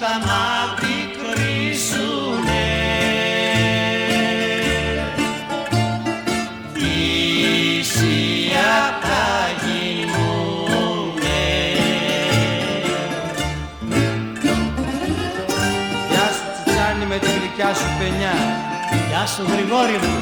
νύχτα να πικρίσουνε. Θυσία τα γιννούνε. Γεια σου Τσιτσάνη με τη γλυκιά σου παινιά. Γεια σου Γρηγόρη μου.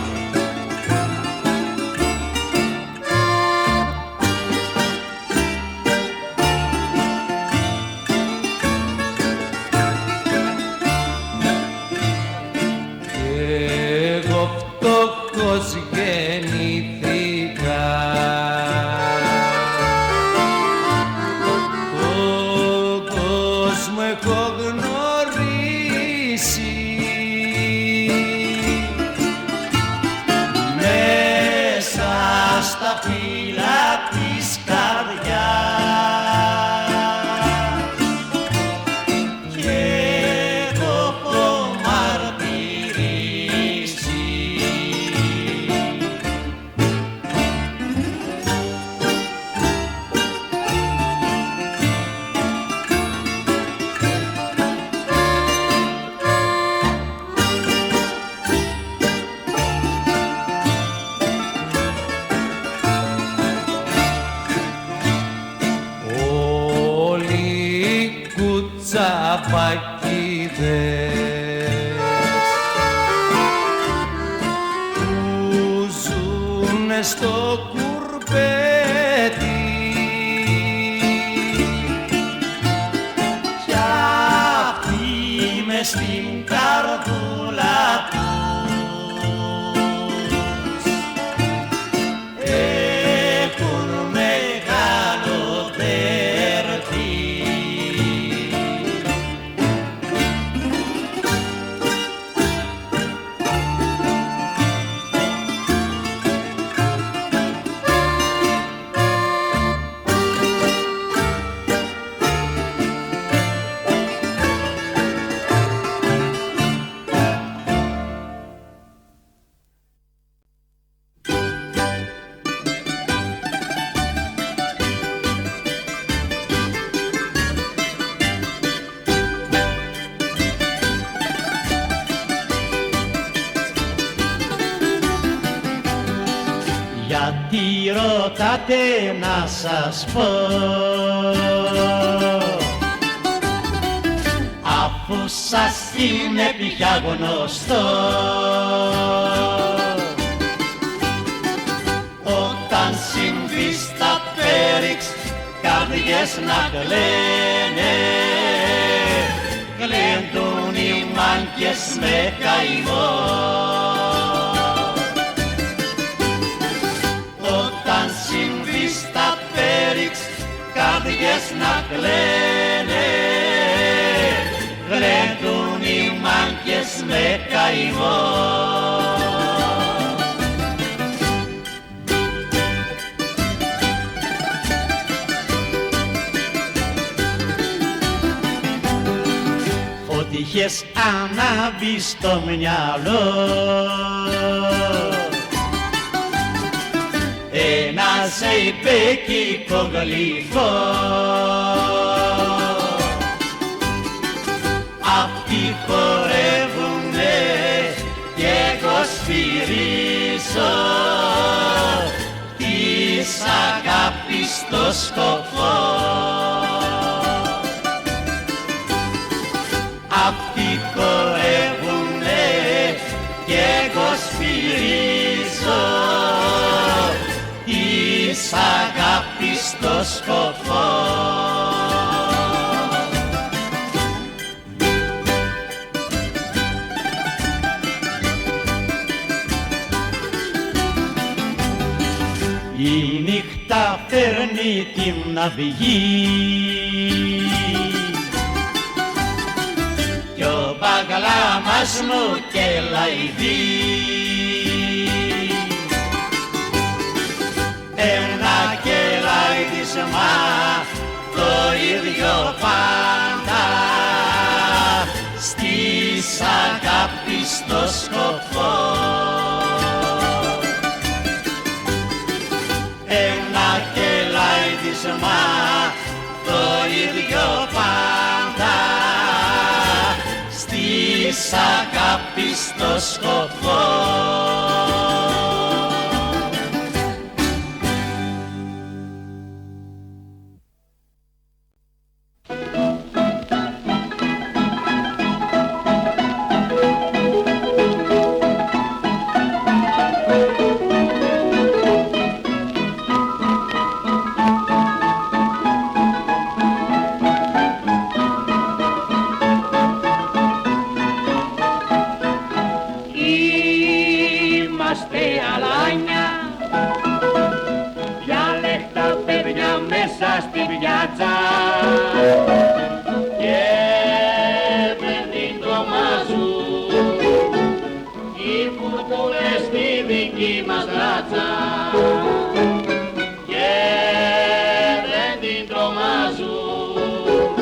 Εγώ φτωχός γεννήθηκα, τον κόσμο έχω γνωρίσει, μέσα στα φύλλα της καρδιάς και έχω μαρτυρήσει. όλοι κουτσαπακίδες που ζουνε στο κουρπέτι Κι αυτοί μες στην καρδούλα τους έχουν μεγάλο δέρτη. Γιατί ρωτάτε να σας πω, αφού σας είναι πια γνωστό, όταν συμβεί στα πέριξ καρδιές να κλαίνε, γλεντούν οι μάγκες με καημό. Όταν συμβεί στα πέριξ καρδιές να κλαίνε, γλεντούν οι μάγκες με καημό. Ό,τι είχες ανάβει στο μυαλό, ένα ζεϊπέκικο γλυφό, αυτοί χορεύουνε κι εγώ σφυρίζω της αγάπης το σκοπό. Αυτοί χορεύουνε κι εγώ σφυρίζω της αγάπης το σκοπό. Η νύχτα φέρνει την αυγή κι ο μπαγλάμας μου κελαϊδεί. Ένα κελαϊδισμά το ίδιο πάντα στις αγάπης το σκοπό. Ένα κελαϊδισμά το ίδιο πάντα άπιστο σκοπό. Στη πιάτσα και δεν την τρομάζουν οι φουρτούνες στη δική μας ράτσα και δεν την τρομάζουν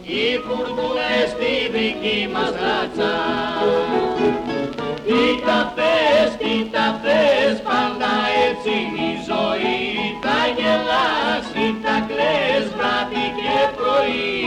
οι φουρτούνες στη δική μας ράτσα. Κοίτα πες, πάντα έτσι είναι η ζωή. Θα γελάς ή θα κλαις βράδυ και πρωί.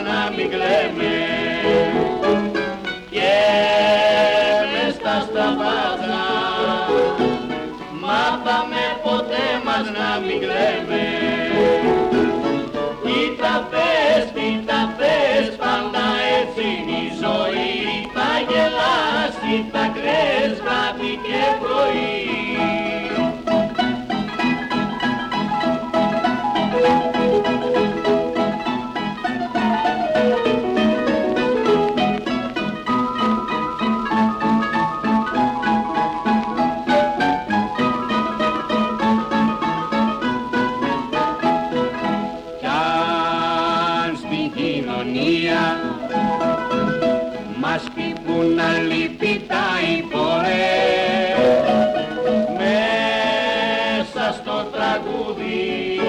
Να μην κλαίμε και μες στα στραβάτσα, μα πάμε ποτέ μας να μην κλαίμε. Κοίτα πες, πάντα έτσι είναι η ζωή. Θα γελάς ή θα κλαις βράδυ και πρωί. Μας πείπουν αλήπη τα υπορές μέσα στο τραγούδι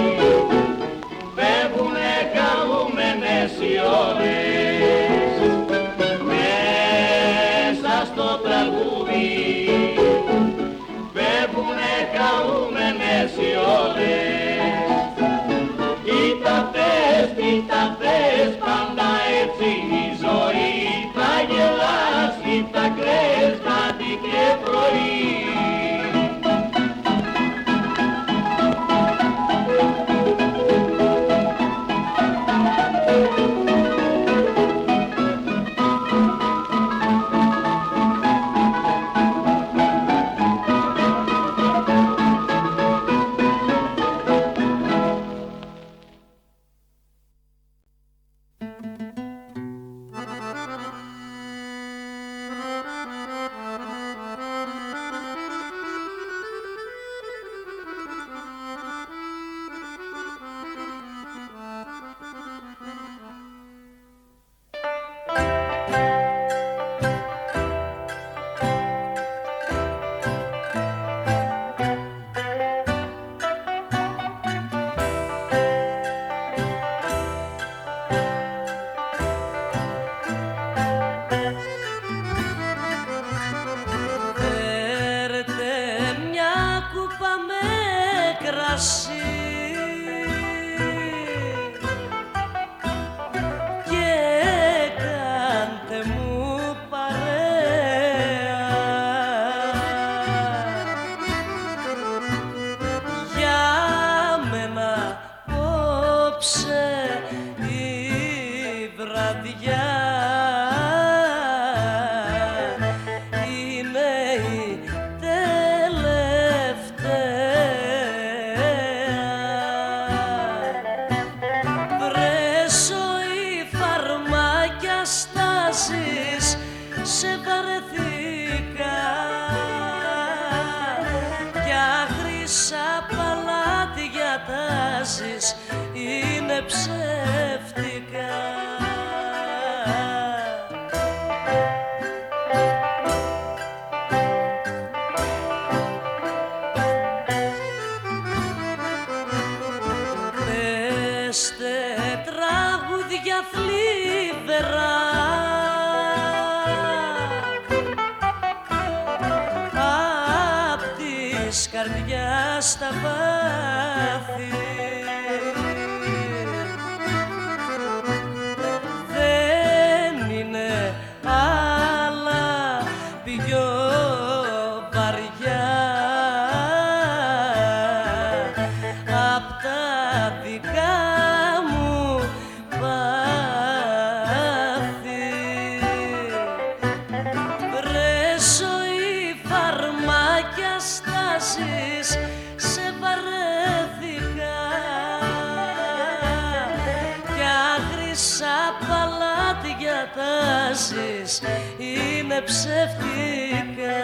φεύγουνε χαρούμενες οι ώρες μέσα στο τραγούδι φεύγουνε χαρούμενες οι ώρες. Κοίτα πες, πάντα έτσι είναι η ζωή. Θα γελάς ή θα κλαις βράδυ και πρωί. Απαλά τη διατάσεις είναι ψεύτικα. Πέστε τραγούδια θλιβερά απ' της καρδιάς τα βάθη. Δεν είναι άλλα πιο βαριά απ' τα δικά μου πάθη. Βρε ζωή, φαρμάκια, στάσεις, σε βαρέθηκα κι άχρησα παλάτια τάσεις είναι ψεύτικα.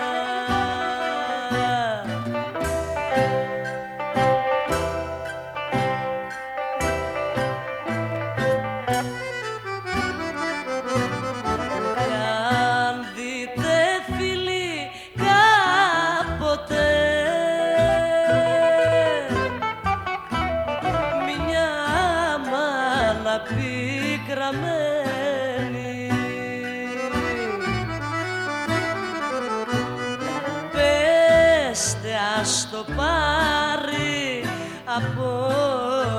Πικραμένη πέστε ας το πάρει απόφαση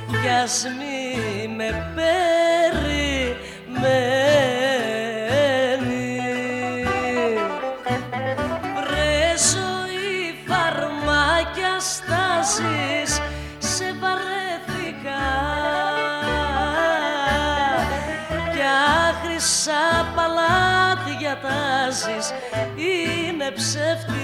κι ας μη με περιμένει. Βρε ζωή, φαρμάκια, στάσεις, σε βαρέθηκα κι άχρησα παλάτια τάσεις είναι ψεύτικα.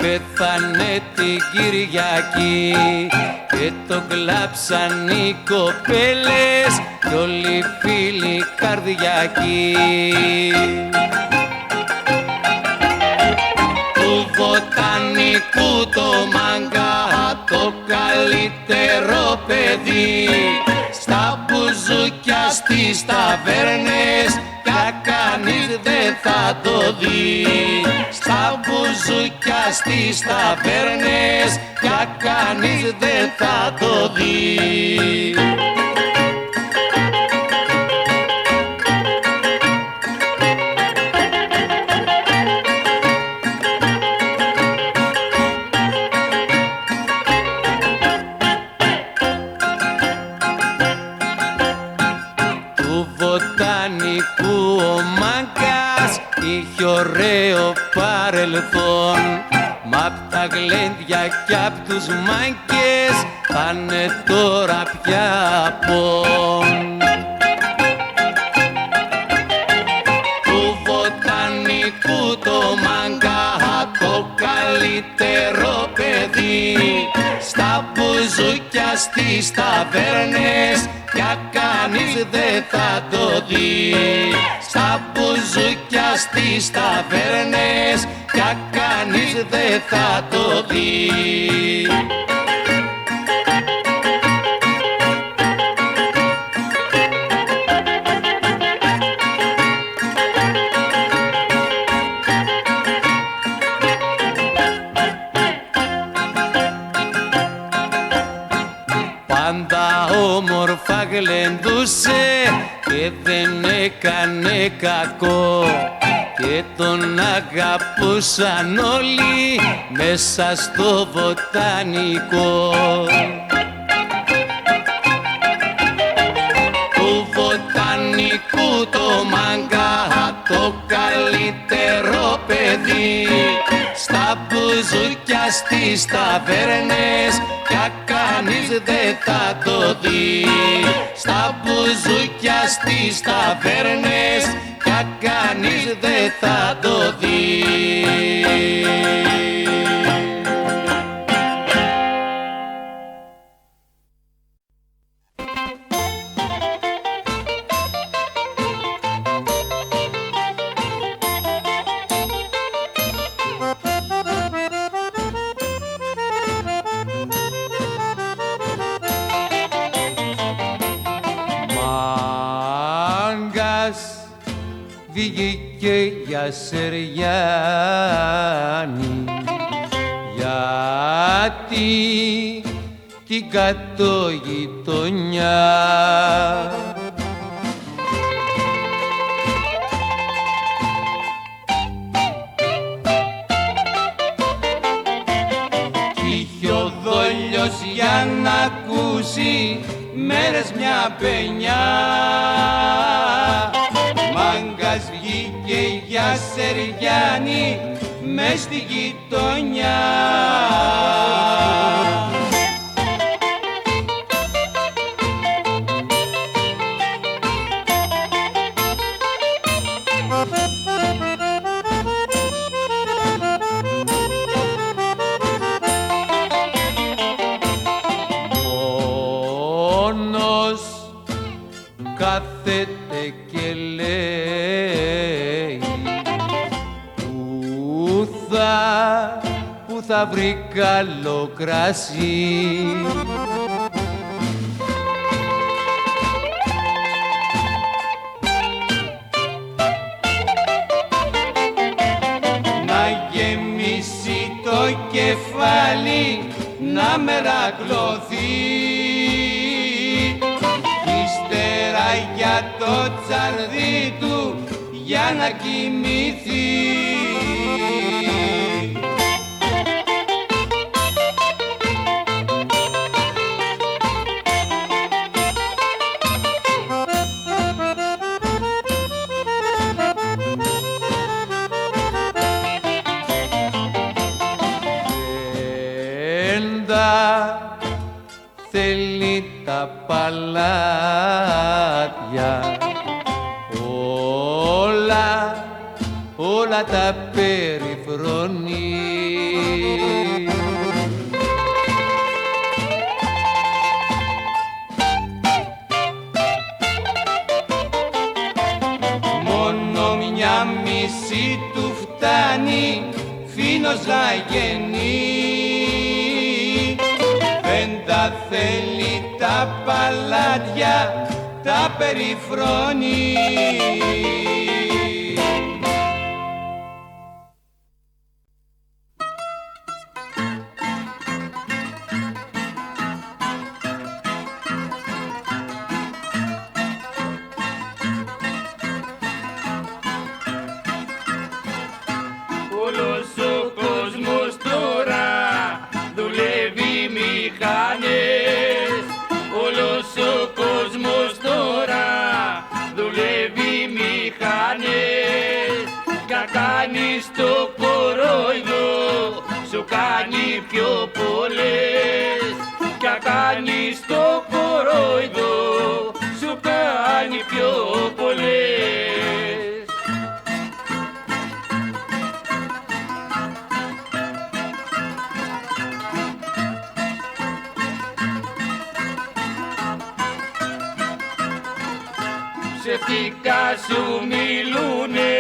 Πέθανε την Κυριακή και το κλάψαν οι κοπέλες κι όλοι οι φίλοι καρδιακοί. Του βοτανικού το μάγκα το καλύτερο παιδί, στα μπουζούκια στις ταβέρνες κι κανείς δεν θα το δει. Στα μπουζούκια στις ταβέρνες κι κανείς δεν θα το δει. Βοτανικού ο μάγκας είχε ωραίο παρελθόν, μ' απ' τα γλέντια κι απ' τους μάγκες πάνε τώρα πια πόν. Του βοτανικού το μάγκα το καλύτερο παιδί, στα μπουζούκια στις ταβέρνες κι κανείς δεν θα το δει. Στα μπουζούκια στις ταβέρνες κι κανείς δεν θα το δει. Πάντα όμορφα γλεντούσε και δεν έκανε κακό και τον αγαπούσαν όλοι μέσα στο βοτανικό. μπουζούκια στις ταβέρνες κι κανείς δεν θα το δει. Στα μπουζούκια στις ταβέρνες κι κανείς δεν θα το δει. Βγήκε για Σεριάννη γιατί την κατογειτονιά κι είχε ο δόλιος για να ακούσει μέρες μια παινιά. Μάγκας βγήκε για Σεριάννη μες στη γειτονιά. Μόνος κάθεται και λέει που θα βρει καλό κρασί. Να γεμίσει το κεφάλι, να μερακλωθεί, ύστερα για το τσαρδί του για να κοιμηθεί. Θέλει τα παλάτια όλα τα περιφρονεί. Μόνο μια μισή του φτάνει φίνος να γεννεί. Δεν τα θέλει τα παλάτια, τα περιφρονεί. Όλος ο κόσμος τώρα δουλεύει μηχανές. Όλος ο κόσμος τώρα δουλεύει μηχανές. Κα κάνεις το κορόιδο σου κάνει πιο πολλές. Κα κάνεις το κορόιδο σου κάνει πιο πολλές. Ψευτικά σου μιλούνε,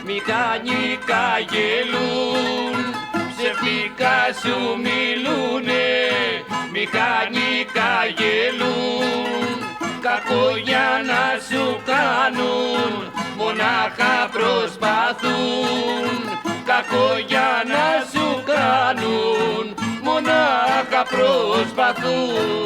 μηχανικά γελούν. Ψευτικά σου μιλούνε, μηχανικά γελούν. Κακό για να σου κάνουν, μονάχα προσπαθούν. Κακό για να σου κάνουν, μονάχα προσπαθούν.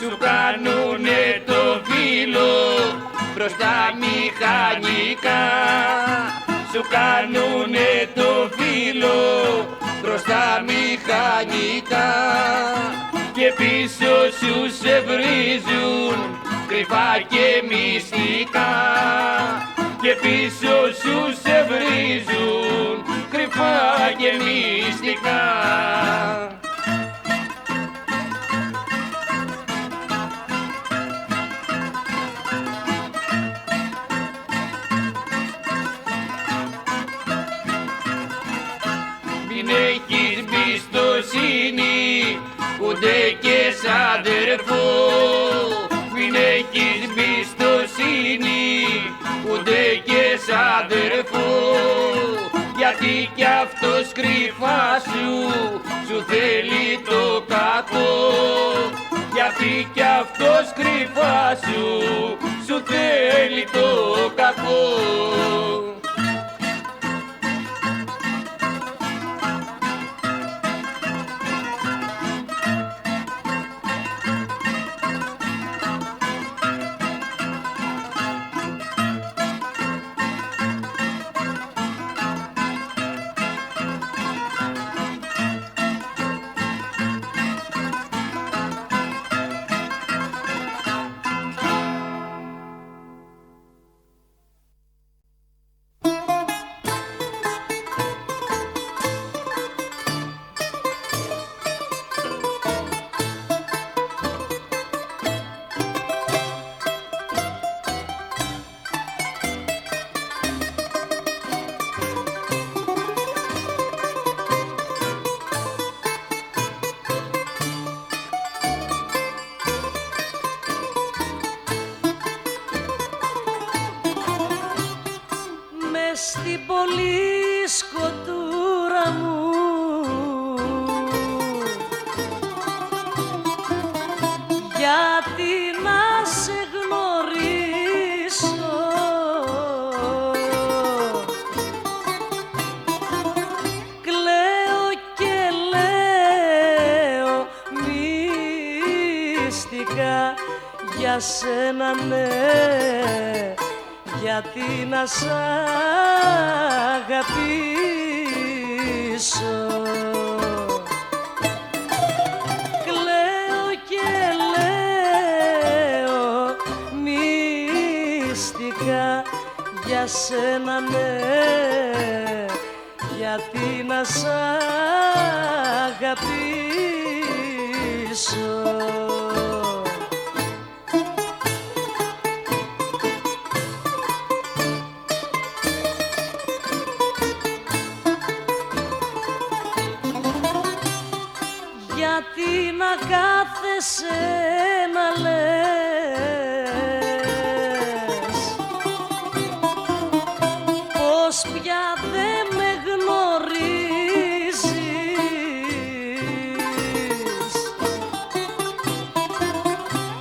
Σου κάνουνε το φύλλο προς τα μηχανικά. Σου κάνουνε το φύλλο μπροστά μηχανικά και πίσω σου σε βρίζουν κρυφά και μυστικά και πίσω σου σε βρίζουν κρυφά και μυστικά. Μην έχεις εμπιστοσύνη ούτε και σ' αδερφό, μην έχεις εμπιστοσύνη ούτε και σ' αδερφό, γιατί κι αυτός κρυφά σου θέλει το κακό, γιατί κι αυτός κρυφά σου θέλει το κακό. Στην πολύ σκοτούρα μου γιατί να σε γνωρίσω κλαίω και λέω μυστικά για σένα ναι, γιατί να σ' αγαπήσω. Κλαίω και λέω μυστικά για σένα ναι, γιατί να σ' αγαπήσω. Γιατί να κάθεσαι να λες πως πια δεν με γνωρίζεις,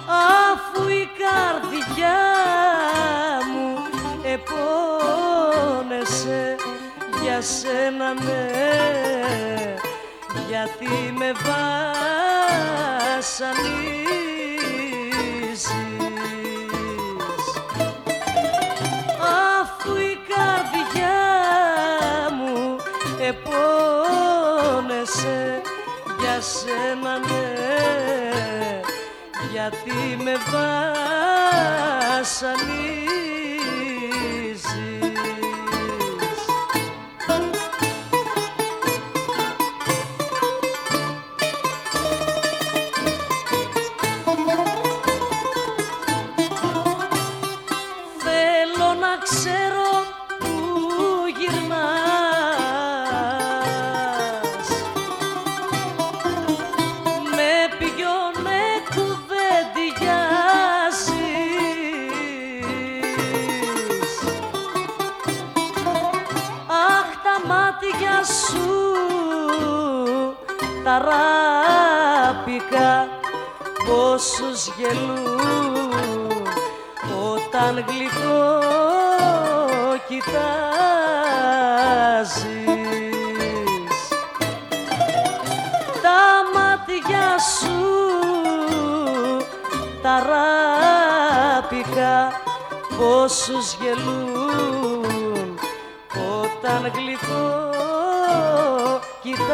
αφού η καρδιά μου επώνεσαι για σένα ναι, γιατί με βασανίζεις, αφού η καρδιά μου επώνεσαι για σένα ναι, γιατί με βασανίζεις. Ξέρω που γυρνάς, με ποιον κουβεντιάζεις. Αχ, τα μάτια σου τα ράπικα πόσους γελούν όταν γλυκό κοιτάζεις. Τα μάτια σου τα ράπικα πόσους γελούν όταν γλυκό κοιτάζεις.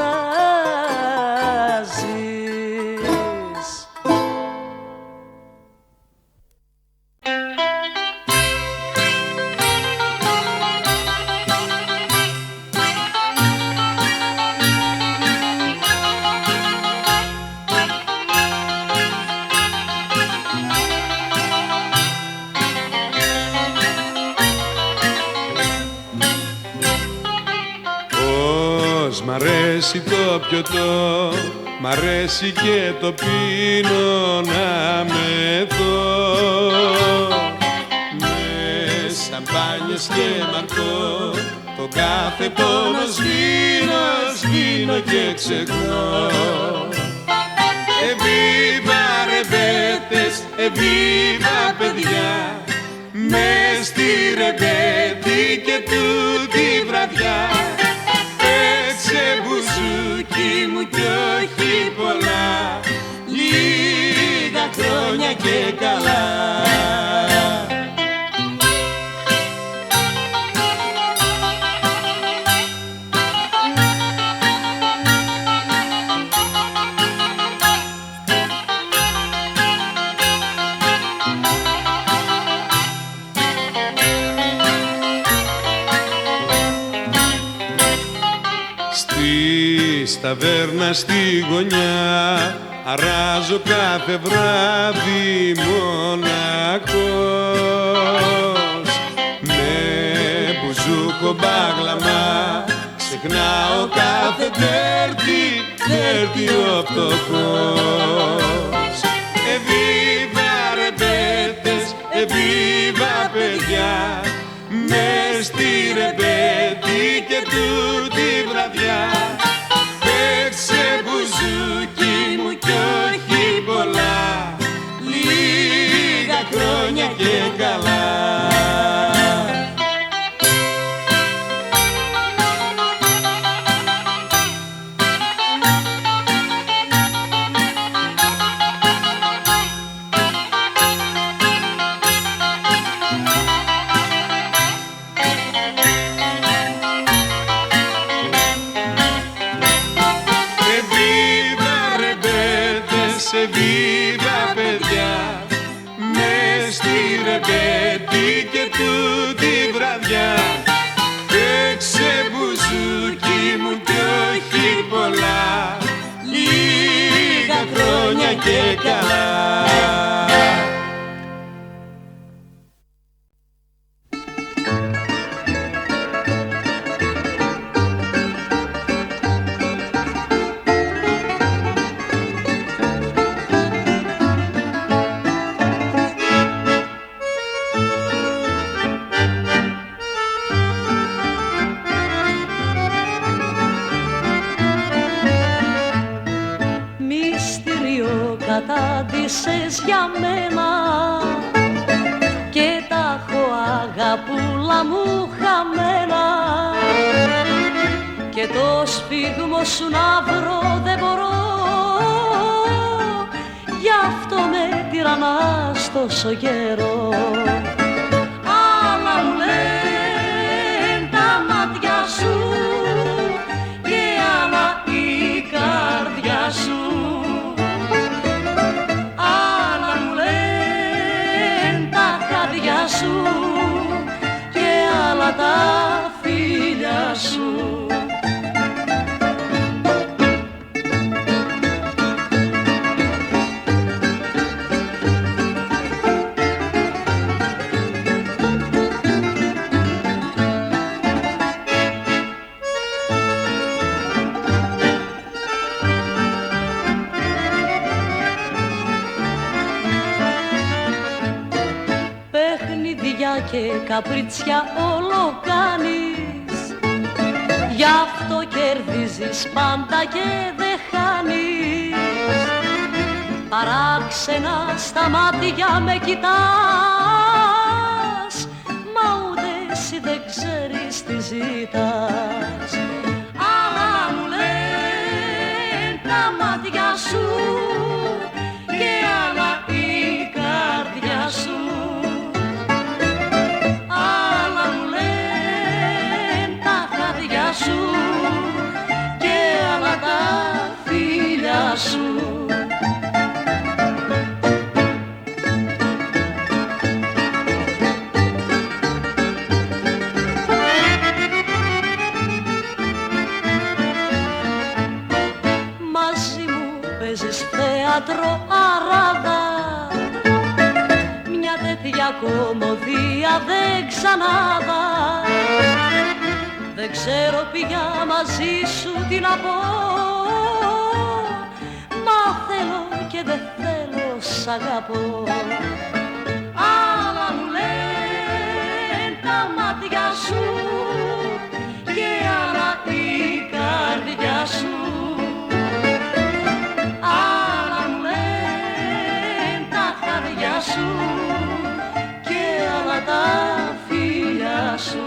Μ' αρέσει το πιωτό, μ' αρέσει και το πίνω να μεθώ. Με σαμπάνιες και μαρκό, το κάθε πόνο σβήνω και ξεχνώ. Εβίβα ρεμπέτες, εβίβα παιδιά, μες στη ρεμπέτη και τούτη βραδιά. Παίξε μπουζούκι μου κι όχι πολλά, λίγα χρόνια και καλά. Ταβέρνα στη γωνιά αράζω κάθε βράδυ μοναχός. Με μπουζούκο μπάγλαμα ξεχνάω κάθε τέρτη ο φτωχός. Εβίβα ρεμπέτες, εβίβα παιδιά, μες στη ρεμπέτη και τούτη βραδιά. Παίξε μπουζούκι μου κι όχι πολλά, λίγα χρόνια και καλά. Εβίβα παιδιά, μες στη ρεμπέτη και τούτη βραδιά. Παίξε μπουζούκι μου κι όχι πολλά, λίγα χρόνια και καλά. Κατάντησες για μένα και τα έχω αγαπούλα μου χαμένα, και το σφίγμο σου να βρω δεν μπορώ, γι' αυτό με τυραννάς τόσο καιρό. Άλλα μου λένε τα μάτια σου και άλλα η καρδιά σου. Σου και άλλα τα φίλια σου. Και καπρίτσια όλο κάνεις, γι' αυτό κερδίζεις πάντα και δεν χάνεις. Παράξενα στα μάτια με κοιτάς, μα ούτε εσύ δεν ξέρεις τι ζητάς. Άλλα μου λένε τα μάτια σου και άλλα η καρδιά σου. Σου και θέατρο Αράδα. Μια τέτοια κομμωδία δεν ξανάδα. Δεν ξέρω πια μαζί σου τι να πω, μα θέλω και δεν θέλω, σ' αγαπώ. Άλλα μου λένε τα μάτια σου και άλλα η καρδιά σου. Άλλα μου λένε τα χάδια σου και άλλα τα φίλια σου.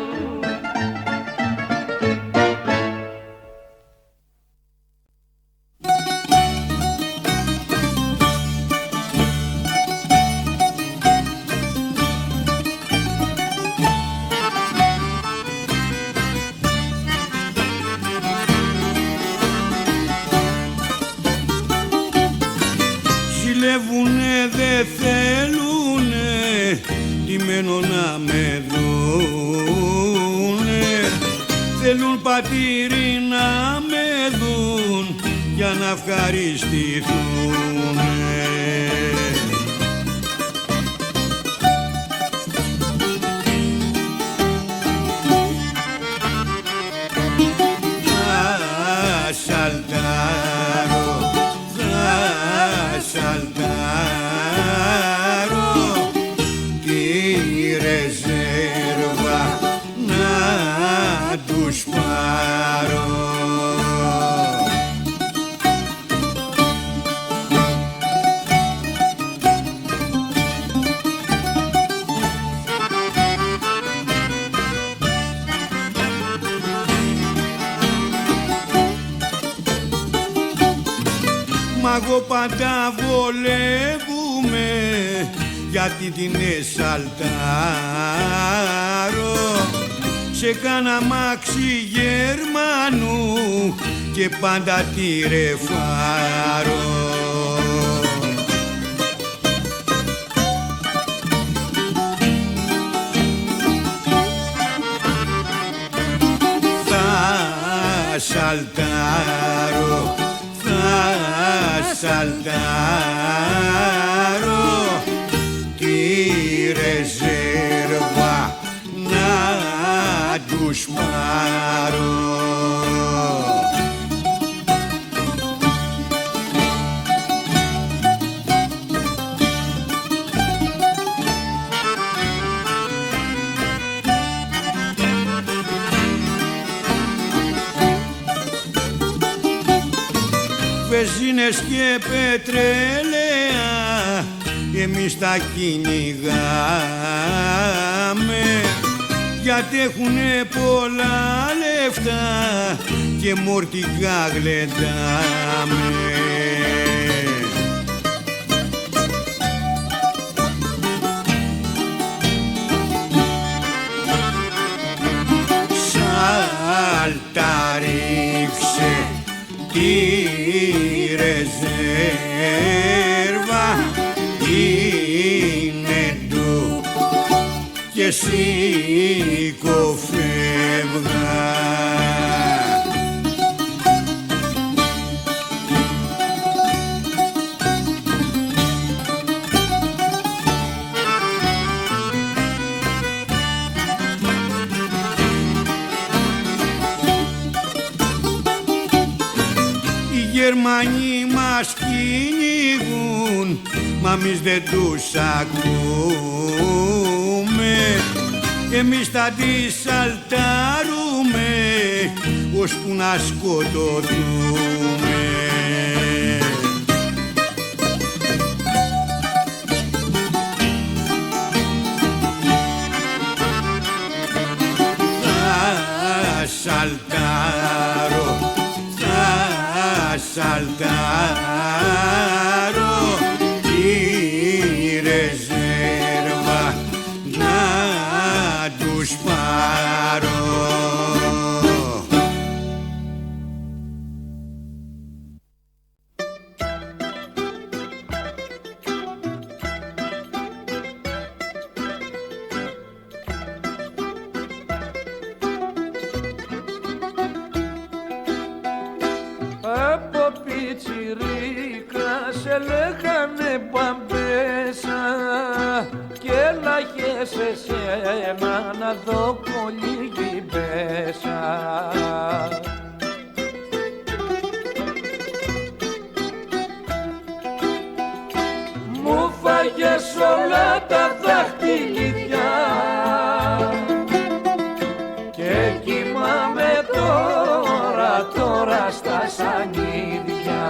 Ζηλεύουνε, δε θέλουνε ντυμένο να με δούνε. Θέλουν πατήρι να με δουν για να ευχαριστηθούνε. Θα σαλτάρω, θα σαλτάρω τη ρεζέρβα να τους πάρω. Μ' εγώ πάντα βολεύουμε γιατί την εσαλτάρω. Σε κάνα αμάξι Γερμανού και πάντα τη ρεφάρω. Θα σαλτάρω, θα σαλτάρω τη ρεζέρβα να τους πάρω. Βενζίνες και πετρέλαια εμείς τα κυνηγάμε, γιατί έχουνε πολλά λεφτά και μορτικά γλεντάμε. Σαλταρίξε τη ρεζέρβα είναι του και σήκω φεύγα. Οι Γερμανοί μας κυνηγούν, μα εμείς δεν τους ακούμε. Εμείς θα τις σαλτάρουμε ώσπου να σκοτωθούμε. Θα σαλτάρω, θα σαλτάρω τη ρεζέρβα να τους πάρω. Από πιτσιρί λέγανε Παμπέσα και έλαχε σε σένα να δω κολλήγη μπέσα. Μου φάγες όλα τα δάχτυλιδιά και κοιμάμαι τώρα στα σανίδια.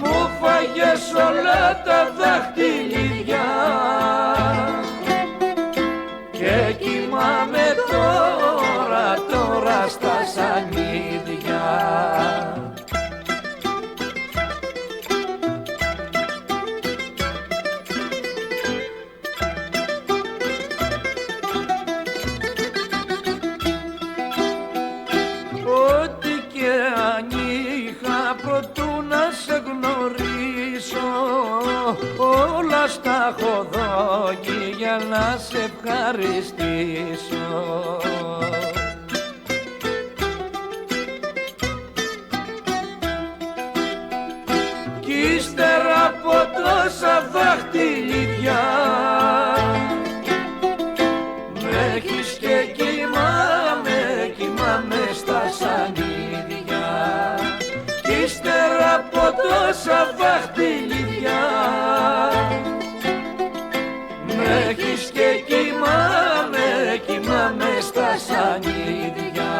Μου φάγες όλα τα δάχτυλιδιά και κοιμάμαι τώρα στα σανίδια. Όλα στα έχω δώσει για να σε ευχαριστήσω. Κι ύστερα από τόσα δάχτυλιδιά με έχεις και κοιμάμαι στα σανίδια. Κι ύστερα από τόσα δάχτυλιδιά με έχεις και κοιμάμαι στα σανίδια.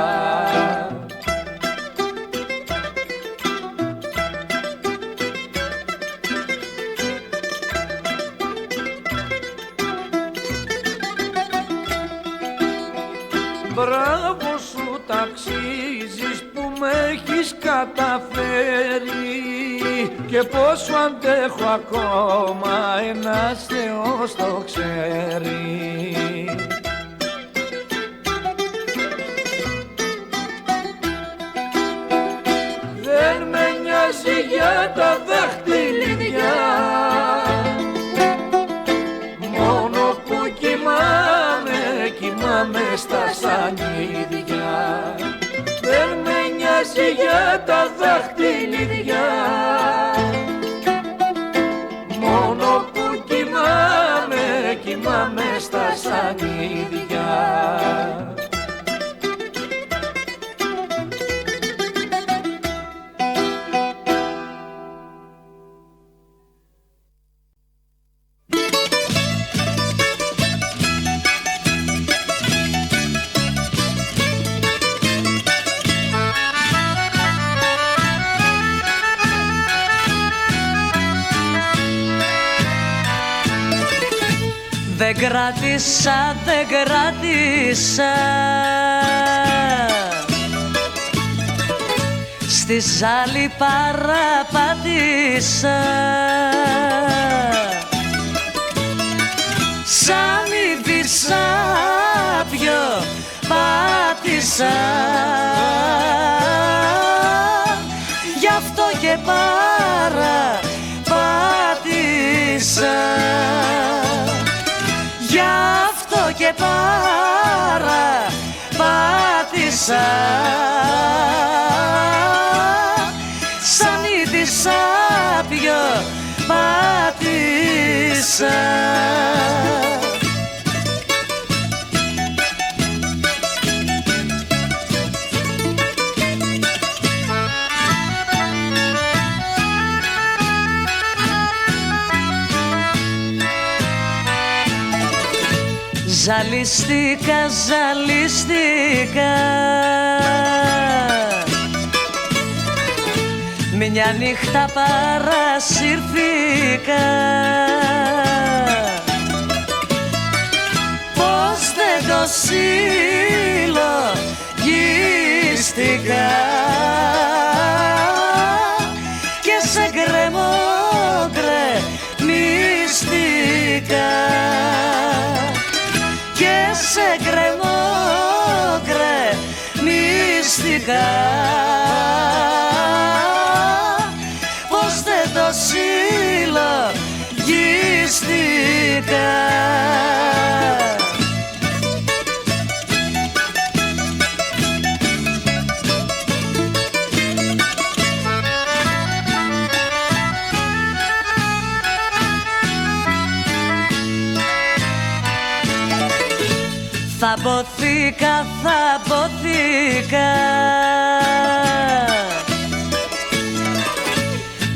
Μπράβο σου ταξίζεις που με έχεις καταφέρει και πόσο αντέχω ακόμα ένας Θεός το ξέρει. Δεν με νοιάζει για τα δάχτυλιδιά, μόνο που κοιμάμαι στα σανίδια. Δεν με νοιάζει για τα δάχτυλιδιά, μόνο που κοιμάμαι στα σανίδια. Δεν κράτησα στη ζάλη παραπάτησα, σαν είδη σάπιο πάτησα, γι' αυτό και παραπάτησα, γι' αυτό και παραπάτησα, σαν είδη σάπιο πάτησα. Ζαλίστηκα μια νύχτα παρασύρθηκα, πως δεν το συλλογίστηκα και σε γκρεμίστηκα και σε γκρεμίστηκα, πως δεν το συλλογίστηκα. Θαμπόθηκα, θαμπόθηκα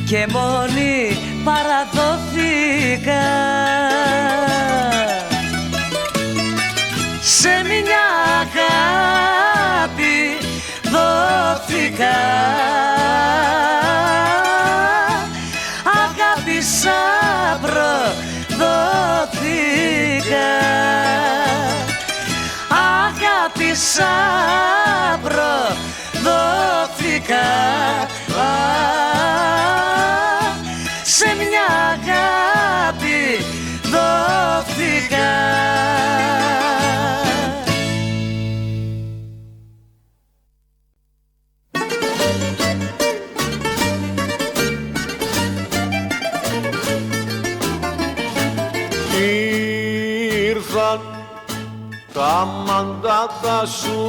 και μόνη παραδόθηκα σε μια αγάπη δόθηκα. Αγάπησα, προδόθηκα. Αγάπησα, προδόθηκα σε μια αγάπη δόθηκα. Ήρθαν τα μαντάτα σου,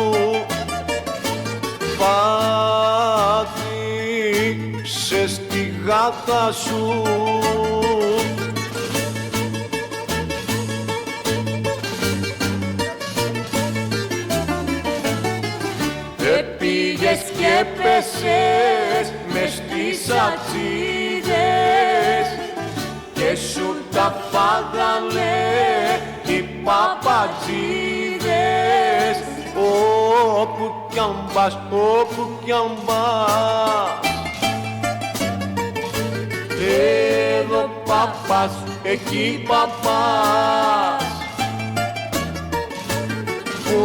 πάτησες στη γάτα σου. Επήγες και πέσες μες στις ατσίδες και σου τα φάγανε οι παπατζίδες. Όπου κι αν πας, όπου κι αν πας, εδώ παπάς, εκεί παπάς. Πού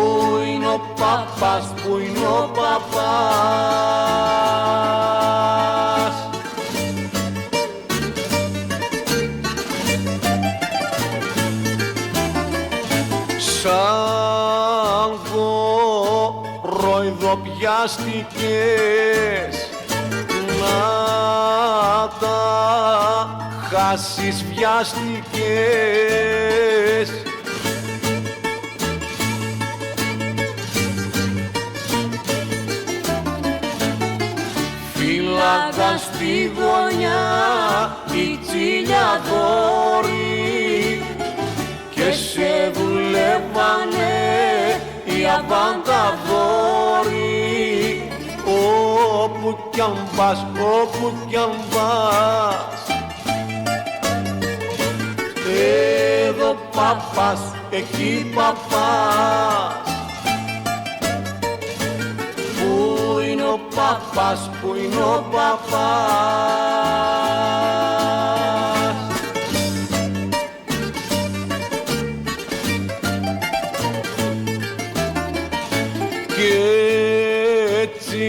είναι ο παπάς, πού είναι ο παπάς. Σαν κοροϊδοπιάστηκες να τα χάσεις βιάστηκες. Φύλακαν στη γωνιά η τσιλιαδόροι και σε δουλεύανε οι αβανταδόροι. Όπου κι αν πας, όπου κι αν πας, εδώ παπάς, εκεί παπάς. Πού είναι ο παπάς, πού είναι ο παπάς. Κι έτσι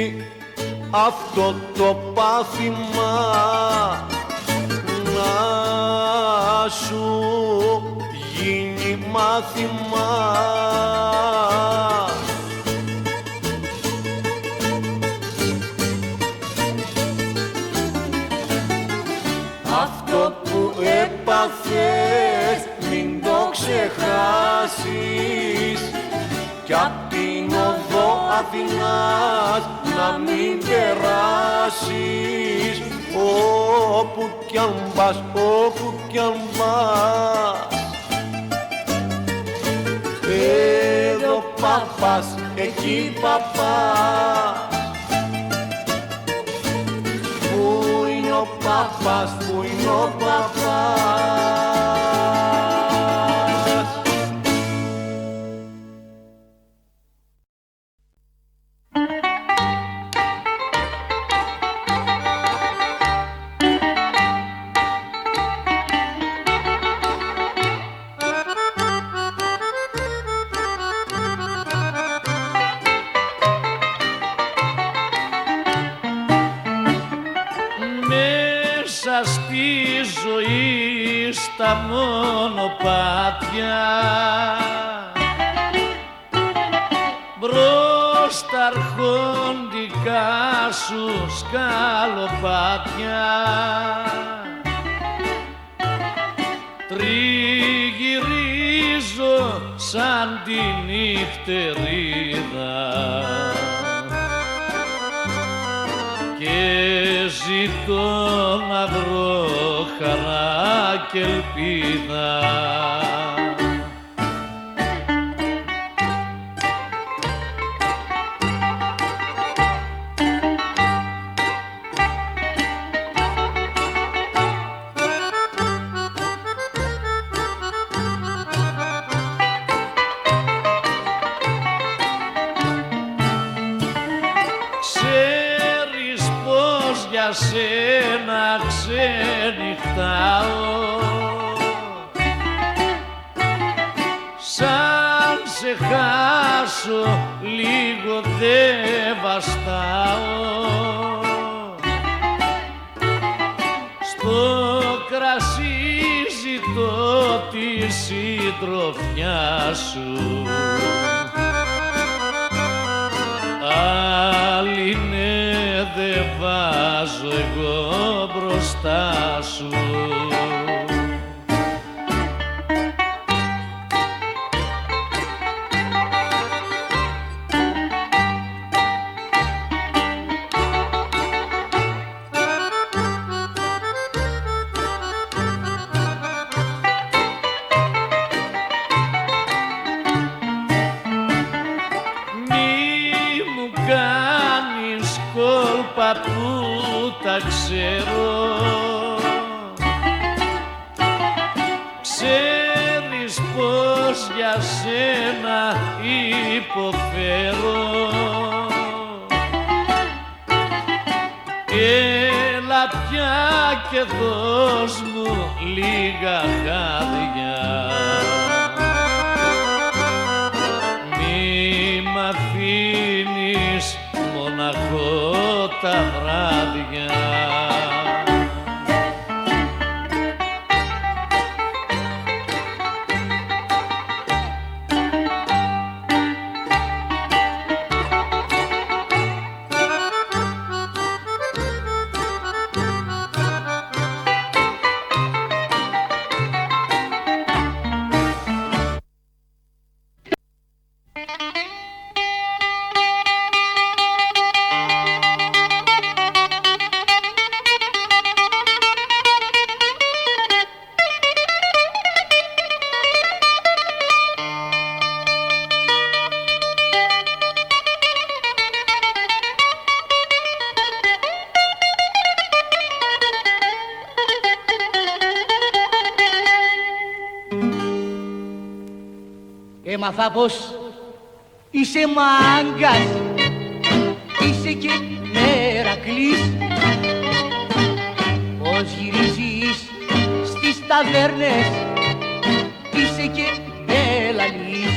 αυτό το πάθημα να σου γίνει μάθημα. Αυτό που έπαθες μην το ξεχάσεις κι απ' την οδό Αθηνάς να μην περάσεις. Όπου κι αν πας, όπου κι αν πας, εδώ παπάς, εκεί παπάς. Πού είναι ο παπάς, πού είναι ο παπάς. Στη ζωή στα μονοπάτια μπρος τα αρχοντικά σου σκαλοπάτια τριγυρίζω σαν τη νυχτερίδα και ζητώ να βρω χαρά και ελπίδα. σένα ξενυχτάω, σαν σε χάσω λίγο δεν βαστάω. Στο κρασί ζητώ τη συντροφιά σου, άλλη ναι δεν βάζω εγώ μπροστά σου. Που τα ξέρω, ξέρεις πως για σένα υποφέρω. Έλα πια και δώσ' μου λίγα χάδια, μη μ' αφήνεις μοναχό τα βράδια. Έμαθα πως είσαι μάγκας, είσαι και Μερακλής, πως γυρίζεις στις ταβέρνες, είσαι και Μπελαλής,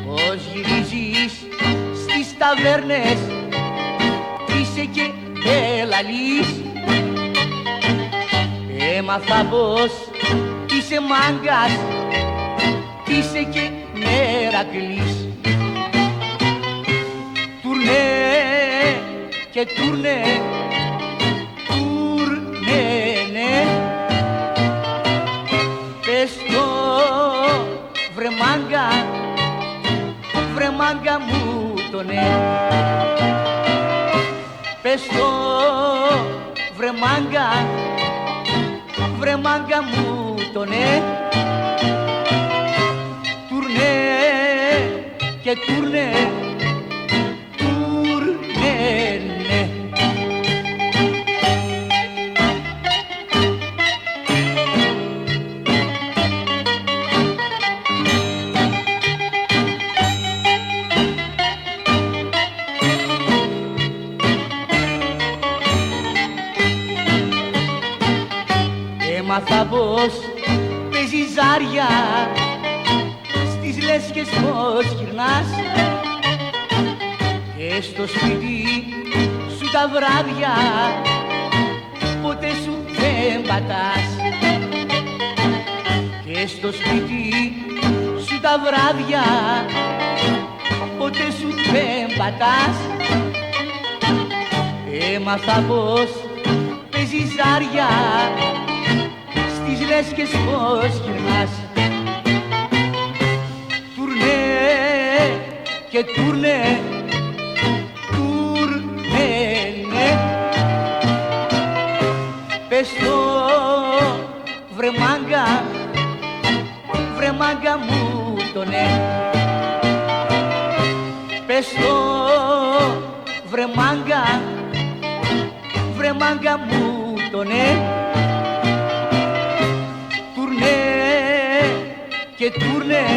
πως γυρίζεις στις ταβέρνες, είσαι και Μπελαλής. Έμαθα πως είσαι μάγκας, είσαι και Μερακλής. Τουρνέ και τουρνέ, τουρνέ, ναι. Πες το βρε μάγκα μου το ναι. Πες το βρε μάγκα μου το ναι. Και τουρνέ, τουρνέ, ναι. Έμαθα πως παίζεις ζάρια, στις λέσχες πως γυρνάς και στο σπίτι σου τα βράδια ποτέ σου δεν πατάς, και στο σπίτι σου τα βράδια ποτέ σου δεν πατάς. Έμαθα πως παίζεις ζάρια, στις λέσχες πως γυρνάς. Και τουρνέ, τουρνέ, ναι. Πες το βρε μάγκα μου το ναι. Πες το βρε μάγκα μου το ναι. Τουρνέ και τουρνέ,